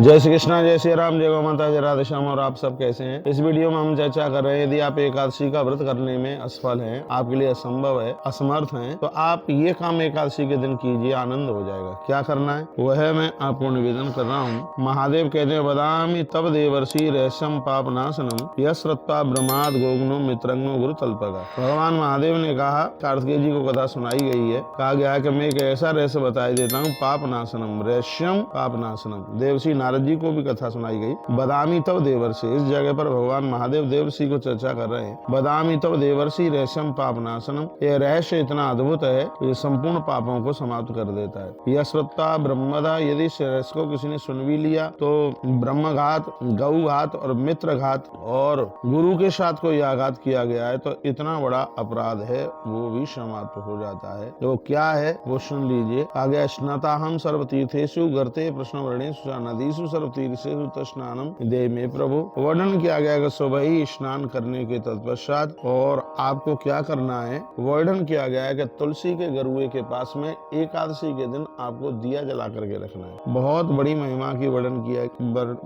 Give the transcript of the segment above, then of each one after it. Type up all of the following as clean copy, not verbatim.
जय श्री कृष्णा, जय श्री राम, जय गौ माता, जय राधे श्याम। और आप सब कैसे हैं? इस वीडियो में हम चर्चा कर रहे हैं, यदि आप एकादशी का व्रत करने में असफल हैं, आपके लिए असंभव है, असमर्थ हैं, तो आप ये काम एकादशी के दिन कीजिए, आनंद हो जाएगा। क्या करना है वह मैं आपको निवेदन कर रहा हूँ। महादेव कहते हैं, बदामी तब देवर्षि रेशम पाप नाशनम यश्रत्वा ब्रह्माद गोगनो मित्रंगनो गुरु तल्पगा। भगवान महादेव ने कहा, कार्तिकेय जी को कथा सुनाई गई है, कहा गया है कि मैं एक ऐसा रहस्य बताई देता हूँ, पाप नाशनम, रेशम पाप नाशनम। देवर्षि नारद जी को भी कथा सुनाई गई। बदामी तब देवर्षि, इस जगह पर भगवान महादेव देवर्षि को चर्चा कर रहे हैं। बदामी तब देवर्षि रेशम पाप नाशनम, यह रहस्य इतना अद्भुत है, ये संपूर्ण पापों को समाप्त कर देता है। यह श्रुता ब्रह्मदा, यदि इस रहस्य को किसी ने सुन भी लिया तो ब्रह्मघात, गौघात और मित्रघात और गुरु के साथ कोई आघात किया गया है तो इतना बड़ा अपराध है, वो भी समाप्त हो जाता है। तो क्या है वो सुन लीजिए। आगे स्नाता हम सर्व तीर्थेषु गर्ते प्रश्न वर्णेषु नदीषु सर्व तीर्थेषु तस्नानम दे में प्रभु। वर्णन किया गया कि सुबह ही स्नान करने के तत्पश्चात और आपको क्या करना है, वर्णन किया गया है कि तुलसी के गरुए के पास में एकादशी के दिन आपको दिया जला करके रखना है। बहुत बड़ी महिमा की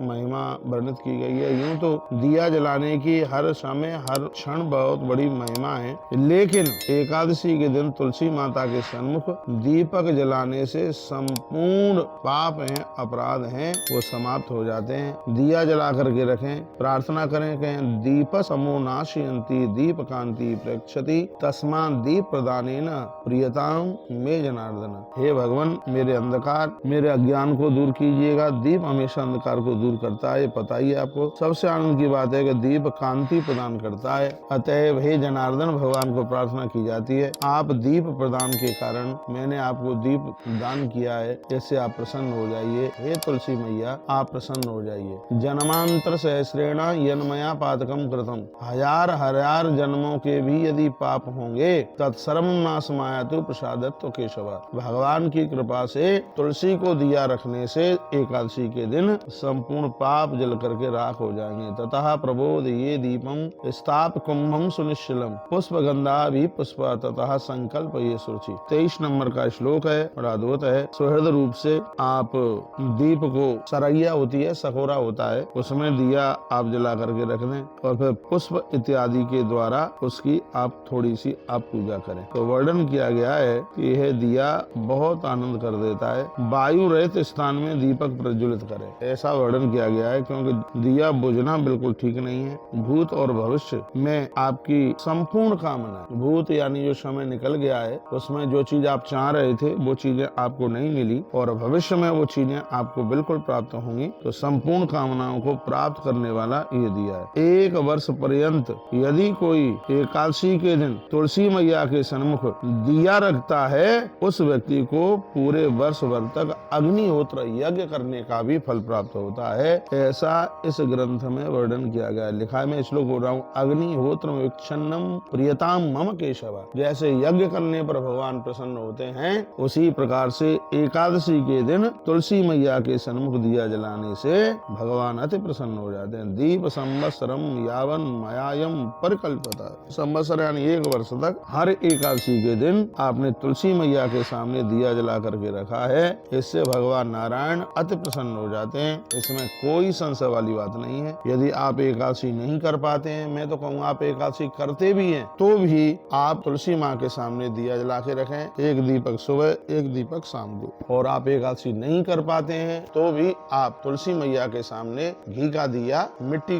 महिमा वर्णित की गई है। यूं तो दिया जलाने की हर समय हर क्षण बहुत बड़ी महिमा है, लेकिन एकादशी के दिन तुलसी माता के सन्मुख दीपक जलाने से संपूर्ण पाप हैं, अपराध हैं, वो समाप्त हो जाते हैं। दिया जला करके रखें, प्रार्थना करें कि दीप समो नाशयन्ति दीप कांति प्रक्षति तस्मात् दीप प्रदानेन प्रियताम मे जनार्दन। हे भगवान, मेरे अंधकार, मेरे अज्ञान को दूर कीजिएगा। दीप हमेशा अंधकार को दूर करता है, पता ही है आपको। सबसे आनंद की बात है कि दीप कांति प्रदान करता है। अतएव हे जनार्दन, भगवान को प्रार्थना की जाती है, आप दीप प्रदान के कारण मैंने आपको दीप दान किया है, इससे आप प्रसन्न हो जाइए। हे तुलसी मैया, आप प्रसन्न हो जाइए। जन्मांतर सहस्रेण यन्मया पातकम कृतम, हजार हजार जन्मों के भी यदि पाप होंगे तत्सर्वम नाशमायतु प्रसादत्व केशव। भगवान की कृपा से तुलसी को दिया रखने से एकादशी के दिन संपूर्ण पाप जल करके राख हो जाएंगे। ततः प्रबोध ये दीपम स्थाप कुंभम सुनिश्चलम पुष्प गंधा भी पुष्प ततः संकल्प ये सुरुचि। 23 नंबर का श्लोक है, बड़ा अद्भुत है। सुहृद रूप से आप दीप को, सरैया होती है, सखोरा होता है, उसमें दिया आप जला करके रख दें और फिर पुष्प इत्यादि के द्वारा उसकी आप थोड़ी सी आप पूजा करें। तो वर्णन किया गया है कि यह दिया बहुत आनंद कर देता है। वायु रहित स्थान में दीपक प्रज्वलित करे, ऐसा वर्णन किया गया है, क्योंकि दिया बुझना बिल्कुल ठीक नहीं है। भूत और भविष्य में आपकी संपूर्ण कामना, भूत यानी जो समय निकल गया है उसमें जो चीज आप चाह रहे थे वो चीजें आपको नहीं मिली और भविष्य में वो चीजें आपको बिल्कुल प्राप्त होंगी, तो संपूर्ण कामनाओं को प्राप्त करने वाला ये दिया है। 1 वर्ष पर्यंत यदि कोई एकादशी के दिन तुलसी मैया के सन्मुख दिया रखता है, उस व्यक्ति को पूरे वर्ष भर तक अग्निहोत्र यज्ञ करने का भी फल प्राप्त होता है। ऐसा इस ग्रंथ में वर्णन किया गया है। लिखा है, मैं श्लोक बोल रहा हूँ, अग्निहोत्र विक्षन्नम प्रियताम मम केशव। जैसे यज्ञ करने पर भगवान प्रसन्न होते हैं, उसी प्रकार से एकादशी के दिन तुलसी मैया के सन्मुख दिया जलाने से भगवान अति प्रसन्न हो जाते हैं। दीप संवत्सरम यावन मयायम परिकल्पता, संवत्सर यानी 1 वर्ष तक हर एकादशी के दिन आपने तुलसी मैया के सामने दिया जला करके रखा है, इससे भगवान नारायण अति प्रसन्न हो जाते हैं। इसमें कोई संशय वाली बात नहीं है। यदि आप एकादशी नहीं कर पाते हैं, मैं तो कहूँगा आप एकादशी करते भी हैं तो भी आप तुलसी माँ के सामने दिया जला के रखें, 1 दीपक सुबह 1 दीपक शाम को। और आप एकादशी नहीं कर पाते हैं तो भी आप तुलसी मैया के सामने घी का दिया, मिट्टी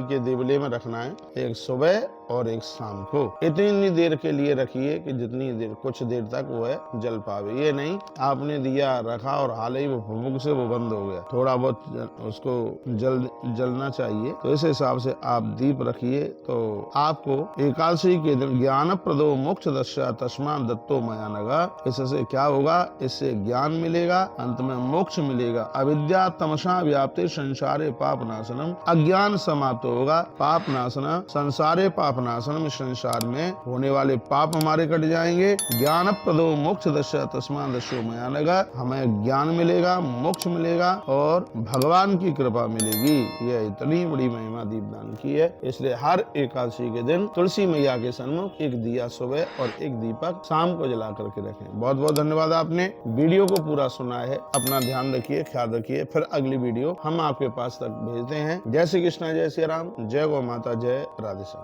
के देवले में रखना है, 1 सुबह और 1 शाम को। इतनी देर के लिए रखिए कि जितनी देर, कुछ देर तक वो है जल पावे। ये नहीं आपने दिया रखा और हाल ही वो भभूक से वो बंद हो गया, थोड़ा बहुत उसको जलना चाहिए। तो इस हिसाब से आप दीप रखिए। तो आपको एकादशी के दिन ज्ञान प्रदो मोक्ष दस्या तस्मा दत्तो मया नगा, इससे क्या होगा, इससे ज्ञान मिलेगा, अंत में मोक्ष मिलेगा। अविद्या तमसा व्याप्ते संसारे पाप नाशनम, अज्ञान समाप्त होगा, पाप नाशना संसारे पाप पाप नाशनम, संसार में होने वाले पाप हमारे कट जाएंगे। ज्ञान प्रदो मोक्ष दशा तस्मा दशो मया नगा, हमें ज्ञान मिलेगा, मोक्ष मिलेगा और भगवान की कृपा मिलेगी। यह इतनी बड़ी महिमा दीपदान की है। इसलिए हर एकादशी के दिन तुलसी मैया के सन्मुख एक दिया सुबह और एक दीपक शाम को जला करके रखें। बहुत बहुत धन्यवाद, आपने वीडियो को पूरा सुना है। अपना ध्यान रखिए, ख्याल रखिए। फिर अगली वीडियो हम आपके पास तक भेजते हैं। जय श्री कृष्णा, जय श्री राम, जय गौ माता, जय राधे श्याम।